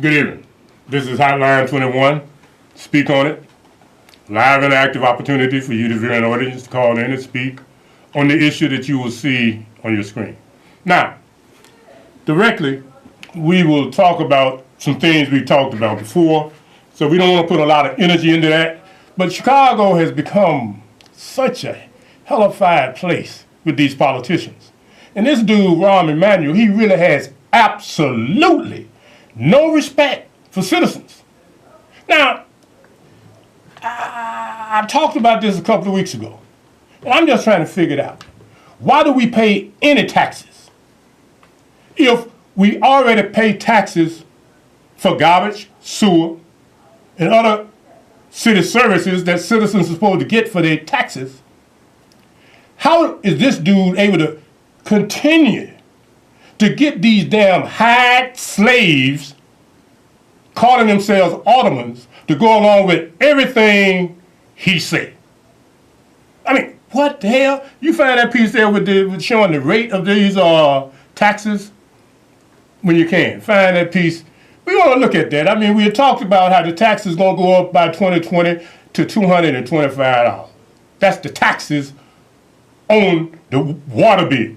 Good evening. This is Hotline 21. Speak on it. Live and active opportunity for you, the viewing audience, to call in and speak on the issue that you will see on your screen. Now, directly, we will talk about some things we talked about before, so we don't want to put a lot of energy into that. But Chicago has become such a hellified place with these politicians. And this dude, Rahm Emanuel, he really has absolutely no respect for citizens. Now, I talked about this a couple of weeks ago, and I'm just trying to figure it out. Why do we pay any taxes if we already pay taxes for garbage, sewer, and other city services that citizens are supposed to get for their taxes? How is this dude able to continue to get these damn hired slaves calling themselves aldermans to go along with everything he said? I mean, what the hell? You find that piece there with showing the rate of these taxes when you can. Find that piece. We want to look at that. I mean, we had talked about how the tax is going to go up by 2020 to $225. That's the taxes on the water bill.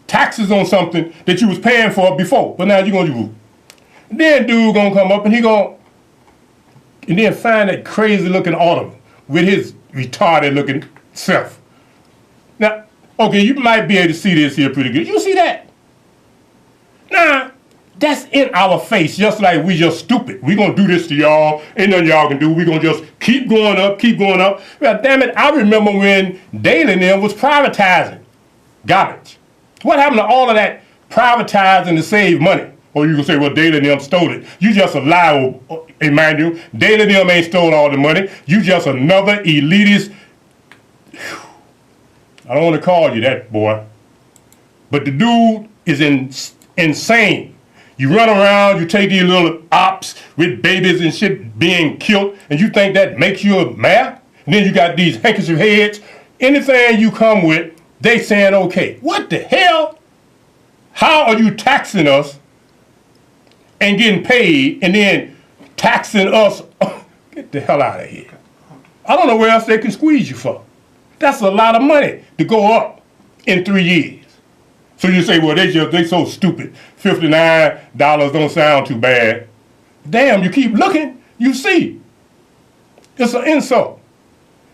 Taxes on something that you was paying for before, but now you're going to use. Then dude going to come up and and then find that crazy looking alderman with his retarded looking self. Now, okay, you might be able to see this here pretty good. You see that? Now, that's in our face, just like we just stupid. We gonna do this to y'all, ain't nothing y'all can do. We gonna just keep going up, keep going up. Well, damn it, I remember when Daley and them was privatizing garbage. What happened to all of that privatizing to save money? Or you can say, well, Daley and them stole it. You just a liar, mind you. Daley and them ain't stole all the money. You just another elitist. I don't want to call you that, boy. But the dude is insane. You run around, you take these little ops with babies and shit being killed, and you think that makes you a mayor? And then you got these handkerchief heads. Anything you come with, they saying okay. What the hell? How are you taxing us and getting paid and then taxing us? Get the hell out of here. I don't know where else they can squeeze you for. That's a lot of money to go up in 3 years. So you say, well, they so stupid. $59 don't sound too bad. Damn, you keep looking, you see. It's an insult.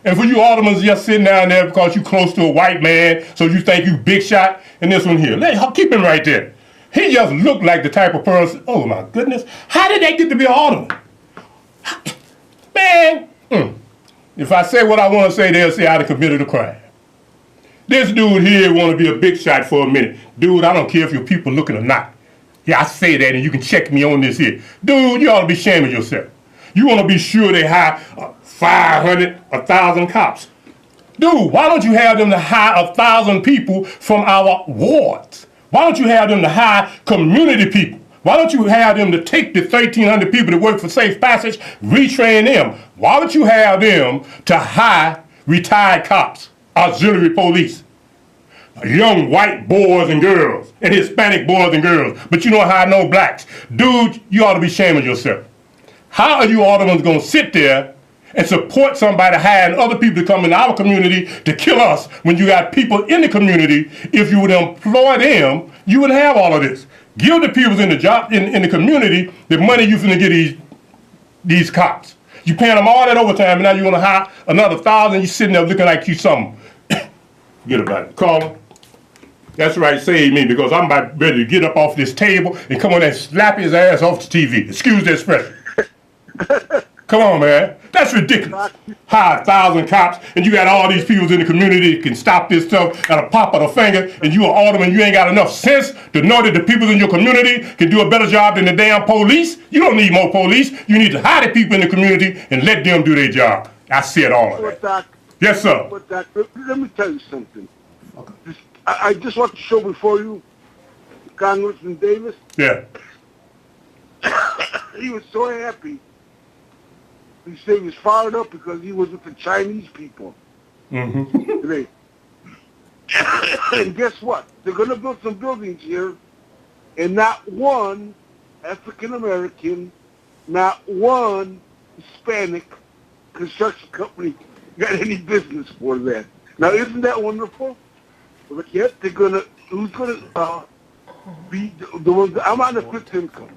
And for you aldermen just sitting down there because you close to a white man, so you think you big shot, and this one here. Keep him right there. He just looked like the type of person, oh my goodness, how did they get to be an alderman? Man, if I say what I want to say, they'll say I'd have committed a crime. This dude here want to be a big shot for a minute. Dude, I don't care if your people looking or not. Yeah, I say that and you can check me on this here. Dude, you ought to be ashamed of yourself. You want to be sure they hire 500, 1,000 cops. Dude, why don't you have them to hire 1,000 people from our wards? Why don't you have them to hire community people? Why don't you have them to take the 1,300 people that work for Safe Passage, retrain them? Why don't you have them to hire retired cops, auxiliary police, young white boys and girls, and Hispanic boys and girls, but you don't hire no blacks? Dude, you ought to be ashamed of yourself. How are you aldermen going to sit there and support somebody hiring other people to come in our community to kill us when you got people in the community? If you would employ them, you would have all of this. Give the people in the job in the community the money you finna get these cops. You paying them all that overtime, and now you want to hire another 1,000. You sitting there looking like you something. Forget about it. Call him. That's right, save me, because I'm about ready to get up off this table and come on and slap his ass off the TV. Excuse the expression. Come on, man. That's ridiculous. Hire 1,000 cops, and you got all these people in the community that can stop this stuff at a pop of a finger, and you an alderman, you ain't got enough sense to know that the people in your community can do a better job than the damn police. You don't need more police. You need to hire the people in the community and let them do their job. I said all of that. Doc, yes, sir. Doc, let me tell you something. Okay. I just want to show before you Congressman Davis. Yeah. He was so happy. He said he was fired up because he was with the Chinese people today. And guess what? They're going to build some buildings here, and not one African-American not one Hispanic construction company got any business for that. Now, isn't that wonderful? But yet who's gonna be the ones? I'm on the fixed income.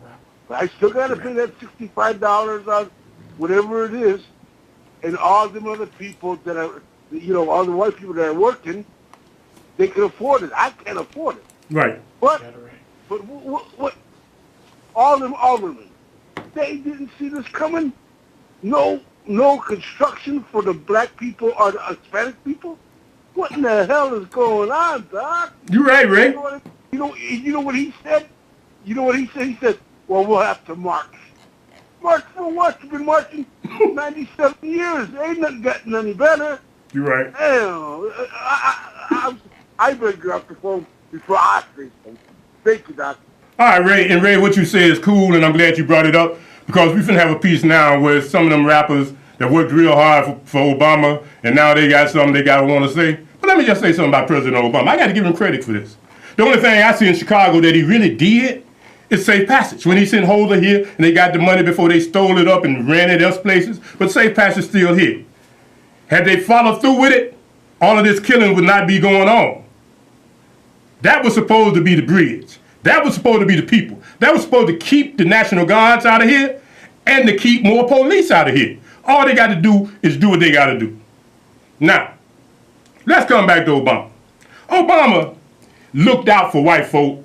I still gotta pay that $65 on whatever it is, and all them other people that are, all the white people that are working, they can afford it. I can't afford it. Right. But what? All them aldermen, they didn't see this coming. No construction for the black people or the Hispanic people. What in the hell is going on, Doc? You're right, Ray. You know what he said? You know what he said? He said, well, we'll have to march. March for what? You've been marching 97 years. Ain't nothing gotten any better. You're right. Damn. I better get off the phone before I say something. Thank you, Doc. All right, Ray. And Ray, what you say is cool, and I'm glad you brought it up, because we finna have a piece now where some of them rappers that worked real hard for Obama, and now they got something they gotta want to say. But let me just say something about President Obama. I got to give him credit for this. The only thing I see in Chicago that he really did is Safe Passage. When he sent Holder here, and they got the money before they stole it up and ran it else places, but Safe Passage still here. Had they followed through with it, all of this killing would not be going on. That was supposed to be the bridge. That was supposed to be the people. That was supposed to keep the National Guards out of here and to keep more police out of here. All they got to do is do what they got to do. Now, let's come back to Obama. Obama looked out for white folk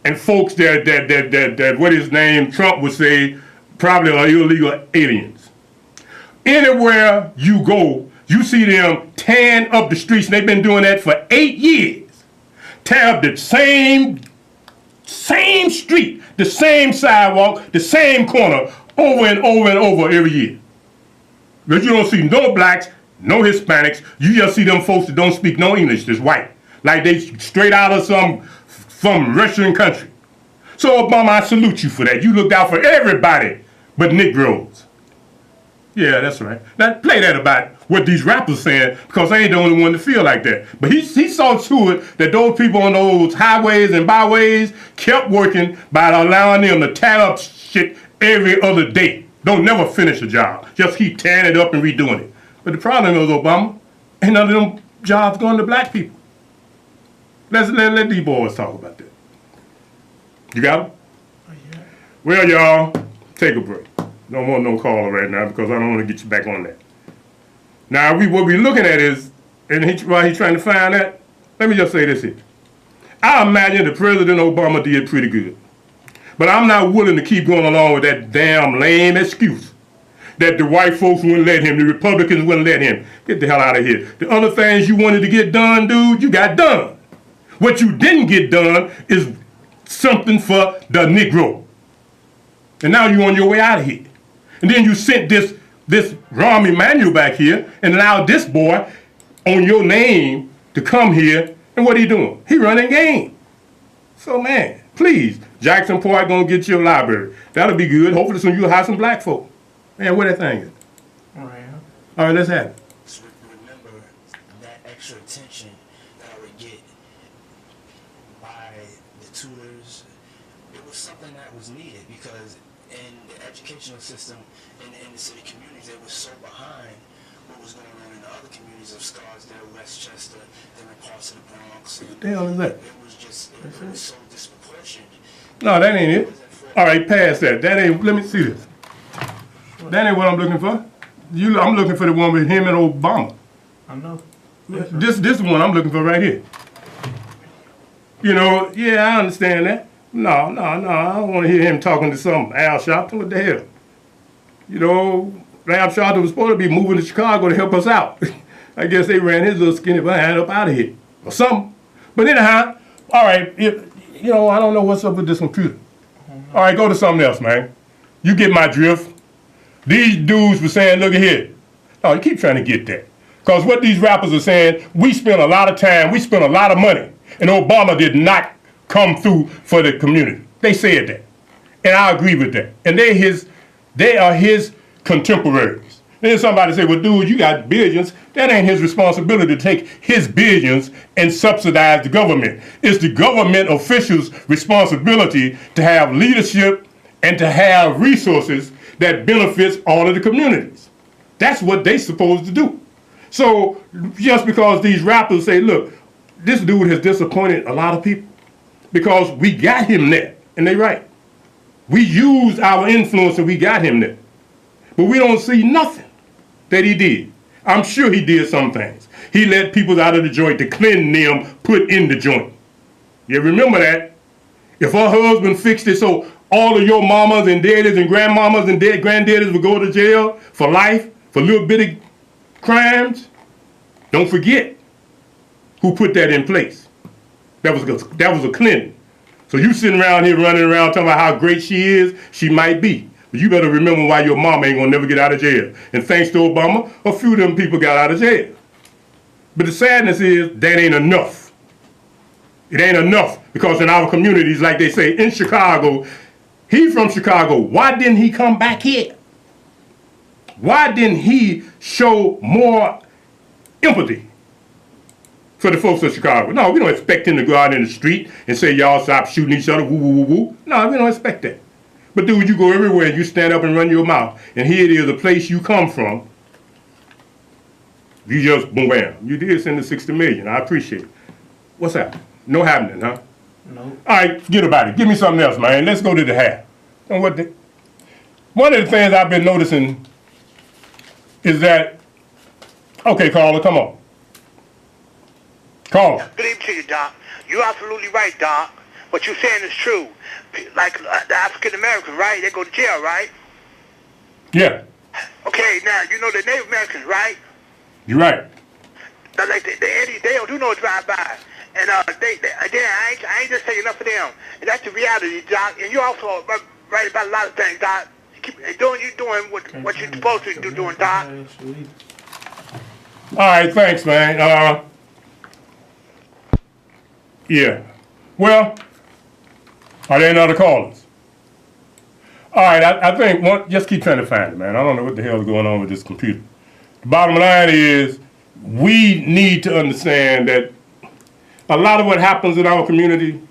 and folks that what his name Trump would say probably are illegal aliens. Anywhere you go, you see them tearing up the streets, and they've been doing that for 8 years. Tear up the same street, the same sidewalk, the same corner, over and over and over every year. But you don't see no blacks, no Hispanics. You just see them folks that don't speak no English, that's white. Like they straight out of some Russian country. So Obama, I salute you for that. You looked out for everybody but Negroes. Yeah, that's right. Now play that about what these rappers saying, because they ain't the only one to feel like that. But he saw to it that those people on those highways and byways kept working by allowing them to tear up shit every other day. Don't never finish a job. Just keep tearing it up and redoing it. But the problem is, Obama, ain't none of them jobs going to black people. Let these boys talk about that. You got them? Oh, yeah. Well, y'all, take a break. Don't want no caller right now because I don't want to get you back on that. Now, what we're looking at is, and while he's trying to find that, let me just say this here. I imagine that President Obama did pretty good. But I'm not willing to keep going along with that damn lame excuse that the white folks wouldn't let him, the Republicans wouldn't let him. Get the hell out of here. The other things you wanted to get done, dude, you got done. What you didn't get done is something for the Negro. And now you're on your way out of here. And then you sent this Rahm Emanuel back here and allowed this boy on your name to come here. And what he doing? He running game. So, man, please, Jackson Park gonna get you a library. That'll be good. Hopefully soon you'll have some black folk. Man, where that thing is? All right. All right, let's have it. So remember that extra attention that I would get by the tutors. It was something that was needed because in the educational system in the city communities, they were so behind what was going on in the other communities of Scarsdale, Westchester, different parts of the Bronx. What the hell is that? It was just, it was so disproportionate. No, that ain't it. All right, pass that. That ain't, let me see this. That ain't what I'm looking for. I'm looking for the one with him and Obama. I know. This is the one I'm looking for right here. You know, yeah, I understand that. No, I don't want to hear him talking to some Al Sharpton. What the hell? You know, Al Sharpton was supposed to be moving to Chicago to help us out. I guess they ran his little skinny behind up out of here or something. But anyhow, all right, you know, I don't know what's up with this computer. All right, go to something else, man. You get my drift. These dudes were saying, look at here. Oh, you keep trying to get that. Because what these rappers are saying, we spent a lot of time, we spent a lot of money, and Obama did not come through for the community. They said that. And I agree with that. And they are his contemporaries. Then somebody say, well, dude, you got billions. That ain't his responsibility to take his billions and subsidize the government. It's the government officials' responsibility to have leadership and to have resources that benefits all of the communities. That's what they supposed to do. So just because these rappers say, look, this dude has disappointed a lot of people because we got him there, and they right. We used our influence and we got him there. But we don't see nothing that he did. I'm sure he did some things. He let people out of the joint to cleanse them, put in the joint. You remember that? If her husband fixed it so all of your mamas and daddies and grandmamas and granddaddies would go to jail for life, for little bitty crimes, don't forget who put that in place. That was a Clinton. So you sitting around here running around talking about how great she is, she might be. But you better remember why your mama ain't gonna never get out of jail. And thanks to Obama, a few of them people got out of jail. But the sadness is that ain't enough. It ain't enough because in our communities, like they say, in Chicago, he from Chicago, why didn't he come back here? Why didn't he show more empathy for the folks of Chicago? No, we don't expect him to go out in the street and say, y'all stop shooting each other, woo, woo, woo, woo. No, we don't expect that. But dude, you go everywhere, you stand up and run your mouth, and here it is, the place you come from, you just, boom, bam. You did send the 60 million, I appreciate it. What's happening? No happening, huh? No. All right, forget about it. Give me something else, man. Let's go to the half. And one of the things I've been noticing is that, okay, caller, come on. Caller. Good evening to you, Doc. You're absolutely right, Doc. What you're saying is true. Like the African Americans, right? They go to jail, right? Yeah, Okay, now you know the Native Americans, right? you're right. Like they don't do no drive-by, and I ain't just saying enough of them. And that's the reality, Doc. And you also right about a lot of things, Doc. You doing what you're supposed to do, doing, Doc. All right, thanks, man. Yeah. Well, are there any other callers? All right, I think, just keep trying to find it, man. I don't know what the hell is going on with this computer. The bottom line is we need to understand that a lot of what happens in our community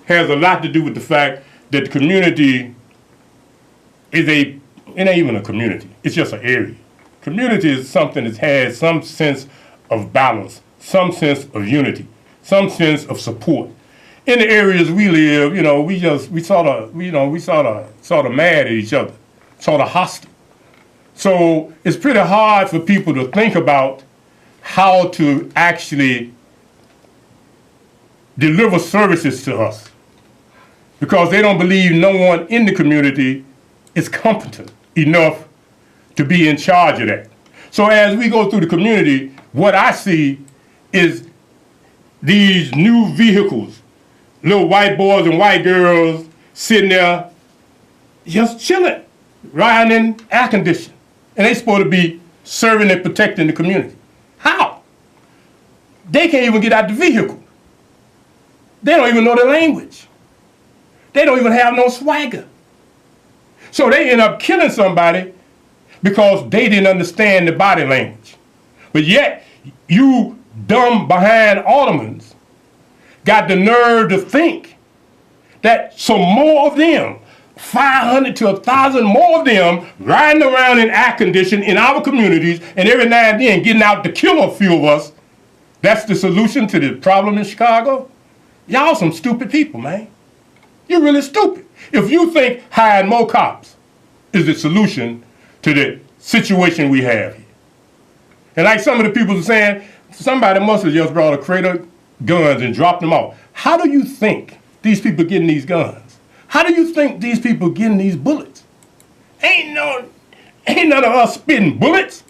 has a lot to do with the fact that the community is it ain't even a community. It's just an area. Community is something that has some sense of balance, some sense of unity, some sense of support. In the areas we live, you know, we sort of mad at each other, sort of hostile. So it's pretty hard for people to think about how to actually deliver services to us because they don't believe no one in the community is competent enough to be in charge of that. So as we go through the community, what I see is these new vehicles, little white boys and white girls sitting there just chilling, riding in air conditioning. And they supposed to be serving and protecting the community. How? They can't even get out the vehicle. They don't even know the language. They don't even have no swagger. So they end up killing somebody because they didn't understand the body language. But yet, you dumb behind aldermans got the nerve to think that some more of them, 500 to 1,000 more of them riding around in air conditioning in our communities and every now and then getting out to kill a few of us, that's the solution to the problem in Chicago? Y'all some stupid people, man. You're really stupid. If you think hiring more cops is the solution to the situation we have here. And like some of the people are saying, somebody must have just brought a crate of guns and dropped them off. How do you think these people getting these guns? How do you think these people getting these bullets? Ain't none of us spitting bullets.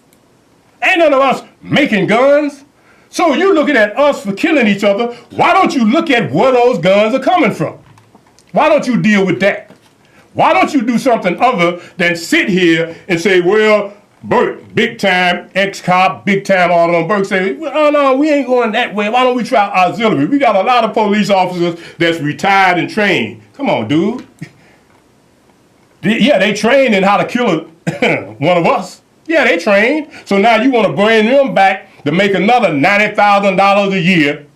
Ain't none of us making guns. So you're looking at us for killing each other. Why don't you look at where those guns are coming from? Why don't you deal with that? Why don't you do something other than sit here and say, well, Burt, big time ex-cop, big time Alderman Burke say, well, no, we ain't going that way. Why don't we try auxiliary? We got a lot of police officers that's retired and trained. Come on, dude. Yeah, they trained in how to kill one of us. Yeah, they trained. So now you want to bring them back to make another $90,000 a year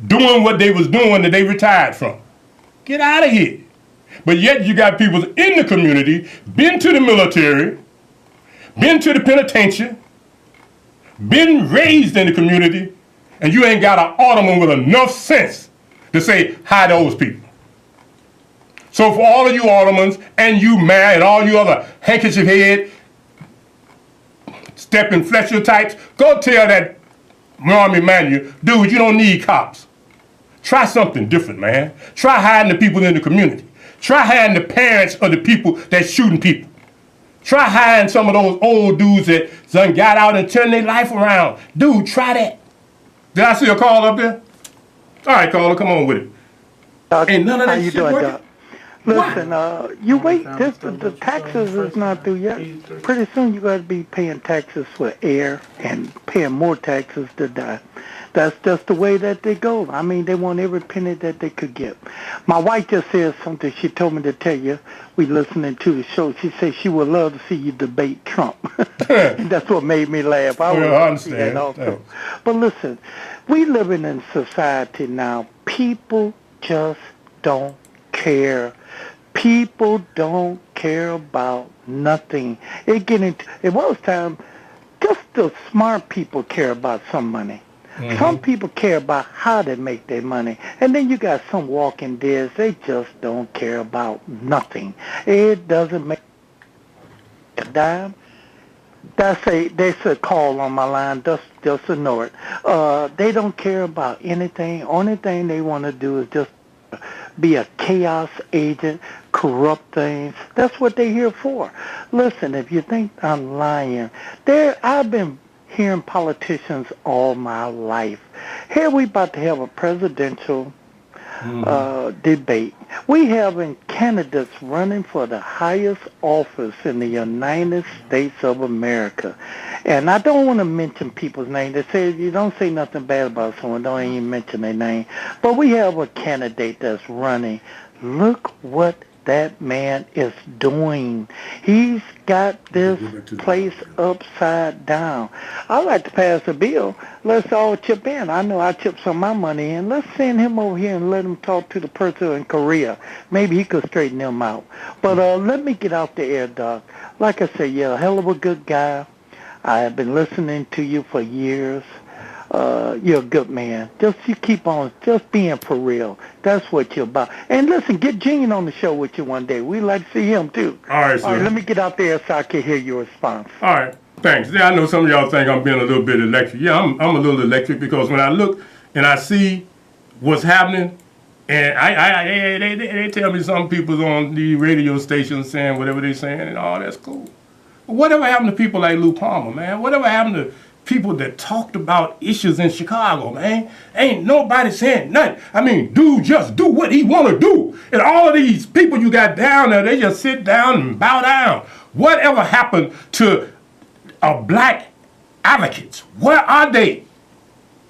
doing what they was doing that they retired from. Get out of here. But yet you got people in the community, been to the military, been to the penitentiary, been raised in the community, and you ain't got an alderman with enough sense to say hi to those people. So for all of you aldermen and you mayor and all you other handkerchief head, stepping Fletcher types, go tell that Rahm Emanuel, dude, you don't need cops. Try something different, man. Try hiding the people in the community. Try hiding the parents of the people that's shooting people. Try hiding some of those old dudes that done got out and turned their life around. Dude, try that. Did I see a call up there? All right, caller, come on with it. Ain't none of that How you shit doing, working? Doc? Listen, you wait. The taxes is not through yet. Pretty soon you got to be paying taxes for air and paying more taxes to die. That's just the way that they go. I mean, they want every penny that they could get. My wife just said something. She told me to tell you. We listening to the show. She said she would love to see you debate Trump. And that's what made me laugh. I would love to see that also. But listen, we living in society now. People just don't care. People don't care about nothing. It was time, just the smart people care about some money. Mm-hmm. Some people care about how they make their money. And then you got some walking deads, they just don't care about nothing. It doesn't make a dime. That's a call on my line. Just ignore it. They don't care about anything. Only thing they want to do is just be a chaos agent, corrupt things. That's what they're here for. Listen, if you think I'm lying, I've been hearing politicians all my life. Here we about to have a presidential debate. We having candidates running for the highest office in the United States of America. And I don't want to mention people's names. They say you don't say nothing bad about someone, don't even mention their name. But we have a candidate that's running. Look what that man is doing. He's got this place upside down. I'd like to pass a bill. Let's all chip in. I know I chipped some of my money in. Let's send him over here and let him talk to the person in Korea. Maybe he could straighten them out. But let me get out the air, Doc. Like I said, you're a hell of a good guy. I have been listening to you for years. You're a good man. You keep on just being for real. That's what you're about. And listen, get Gene on the show with you one day. We'd like to see him too. All right, sir. All right, let me get out there so I can hear your response. All right, thanks. Yeah, I know some of y'all think I'm being a little bit electric. Yeah, I'm a little electric because when I look and I see what's happening, and they tell me some people on the radio stations saying whatever they're saying, and all that's cool. But whatever happened to people like Lou Palmer, man? Whatever happened to people that talked about issues in Chicago, man? Ain't nobody saying nothing. I mean, dude just do what he want to do. And all of these people you got down there, they just sit down and bow down. Whatever happened to black advocates? Where are they?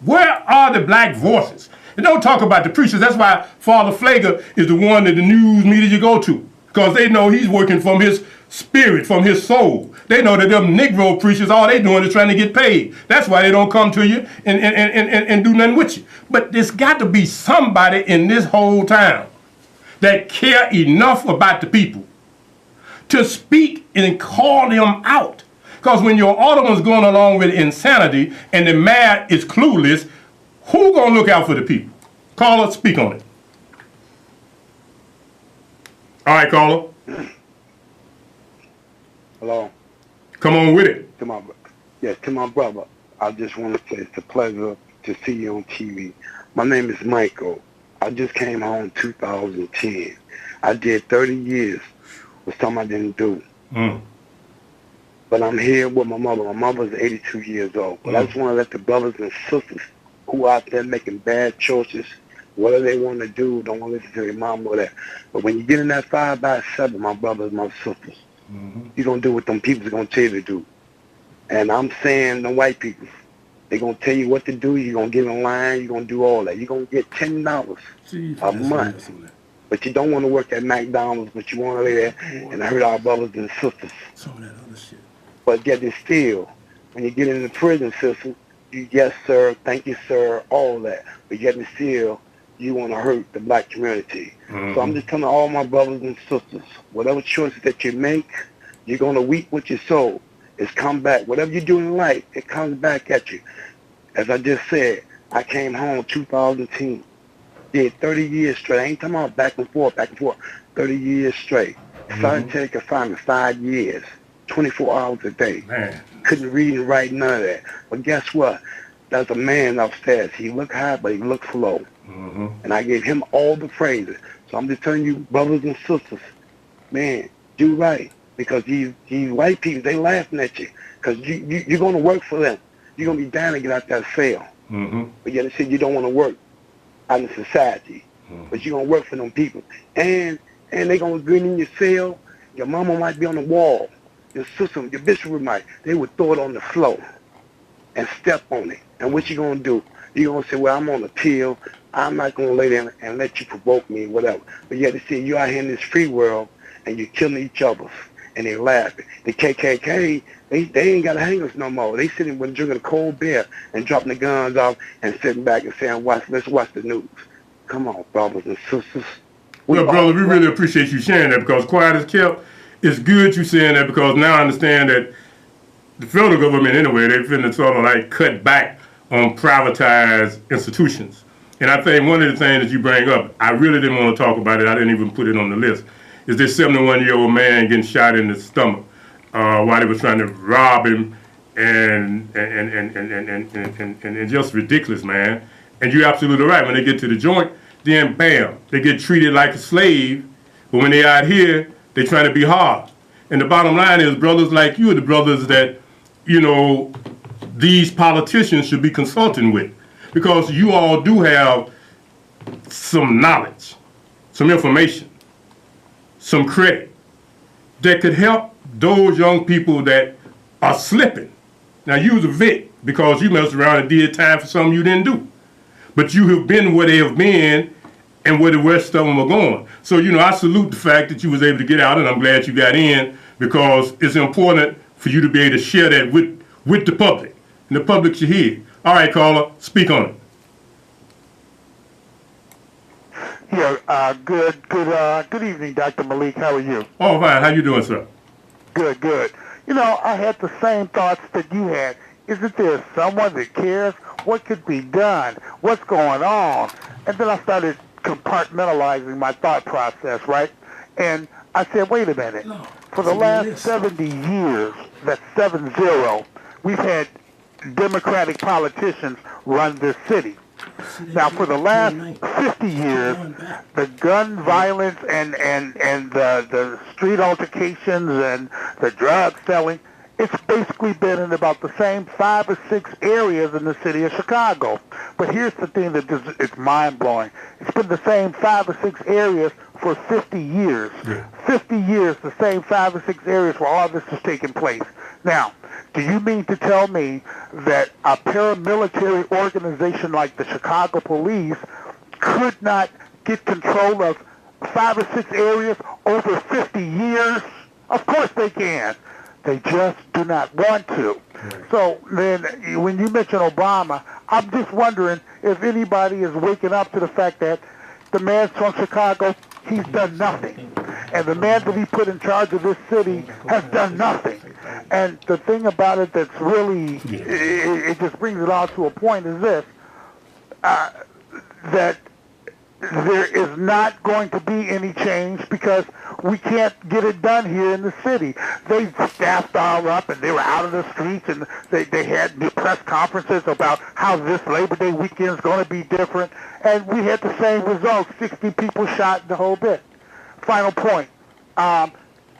Where are the black voices? And don't talk about the preachers. That's why Father Flager is the one that the news media you go to. Because they know he's working from his spirit, from his soul. They know that them Negro preachers, all they doing is trying to get paid. That's why they don't come to you and do nothing with you. But there's got to be somebody in this whole town that care enough about the people to speak and call them out. Because when your alderman's going along with insanity and the mayor is clueless, who gonna look out for the people? Caller, speak on it. All right, caller. Hello. Come on with it. To my brother. I just want to say it's a pleasure to see you on TV. My name is Michael. I just came home in 2010. I did 30 years with something I didn't do. But I'm here with my mother. My mother's 82 years old. But I just want to let the brothers and sisters who out there making bad choices, whatever they want to do, don't want to listen to their mom or that. But when you get in that 5x7, my brothers, my sisters, you're going to do what them people's going to tell you to do. And I'm saying the white people, they're going to tell you what to do. You're going to get in line. You're going to do all that. You're going to get $10 a month. But you don't want to work at McDonald's, but you want to lay there and hurt our brothers and sisters. Some of that other shit. But yet it's still, when you get in the prison system, you yes, sir, thank you, sir, all that. But yet and still, you want to hurt the black community. So I'm just telling all my brothers and sisters, whatever choices that you make, you're going to reap what you sow. It's come back. Whatever you do in life, it comes back at you. As I just said, I came home 2010. Did 30 years straight. I ain't talking about back and forth, 30 years straight. Solitary confinement, 5 years, 24 hours a day. Man. Couldn't read and write, none of that. But guess what? There's a man upstairs. He looked high, but he looked low. And I gave him all the praises. So I'm just telling you, brothers and sisters, man, do right. Because these white people, they laughing at you. Because you're going to work for them. You're going to be down to get out that cell. But yet they say you don't want to work out in society. But you're going to work for them people. And they're going to bring in your cell. Your mama might be on the wall. Your sister, your bishop might. They would throw it on the floor and step on it. And what you going to do? You're going to say, well, I'm on a pill. I'm not going to lay there and let you provoke me, whatever. But yet they say you're out here in this free world and you're killing each other. And they laughing. The KKK, they ain't got to hang us no more. They sitting with drinking a cold beer and dropping the guns off and sitting back and saying, let's watch the news. Come on, brothers and sisters. Well, brother, we really appreciate you sharing that, because quiet as kept. It's good you saying that, because now I understand that the federal government, anyway, they finna sort of like cut back on privatized institutions. And I think one of the things that you bring up, I really didn't want to talk about it. I didn't even put it on the list. Is this 71-year-old man getting shot in the stomach while they were trying to rob him, and just ridiculous, man. And you're absolutely right. When they get to the joint, then bam, they get treated like a slave. But when they out here, they trying to be hard. And the bottom line is, brothers like you are the brothers that, you know, these politicians should be consulting with, because you all do have some knowledge, some information, some credit that could help those young people that are slipping. Now, you was a vet because you messed around and did time for something you didn't do. But you have been where they have been and where the rest of them are going. So, you know, I salute the fact that you was able to get out, and I'm glad you got in, because it's important for you to be able to share that with the public. And the public should hear. All right, caller, speak on it. Yeah, good evening, Dr. Malik. How are you? Oh, fine. How you doing, sir? Good. You know, I had the same thoughts that you had. Isn't there someone that cares? What could be done? What's going on? And then I started compartmentalizing my thought process, right? And I said, wait a minute. For the last 70 years, that's 7-0, we've had Democratic politicians run this city. Now, for the last 50 years, the gun violence and the street altercations and the drug selling, it's basically been in about the same 5 or 6 areas in the city of Chicago. But here's the thing that it's mind-blowing. It's been the same 5 or 6 areas for 50 years. 50 years, the same 5 or 6 areas where all this has taken place. Now, do you mean to tell me that a paramilitary organization like the Chicago Police could not get control of 5 or 6 areas over 50 years? Of course they can. They just do not want to. So then when you mention Obama, I'm just wondering if anybody is waking up to the fact that the man from Chicago, he's done nothing. And the man that he put in charge of this city has done nothing. And the thing about it that's really, it just brings it all to a point is this, that there is not going to be any change because we can't get it done here in the city. They staffed all up and they were out of the streets, and they had new press conferences about how this Labor Day weekend is going to be different. And we had the same results, 60 people shot, the whole bit. Final point.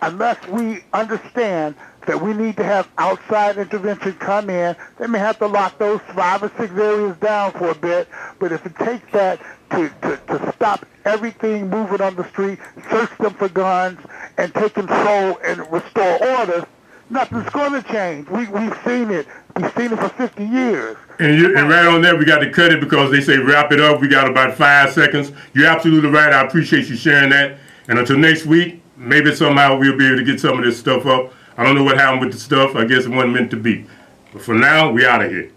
Unless we understand that we need to have outside intervention come in, they may have to lock those 5 or 6 areas down for a bit, but if it takes that to stop everything moving on the street, search them for guns, and take control and restore order, nothing's going to change. We've seen it. We've seen it for 50 years. And right on that, we got to cut it because they say wrap it up. We got about 5 seconds. You're absolutely right. I appreciate you sharing that. And until next week, maybe somehow we'll be able to get some of this stuff up. I don't know what happened with the stuff. I guess it wasn't meant to be. But for now, we out of here.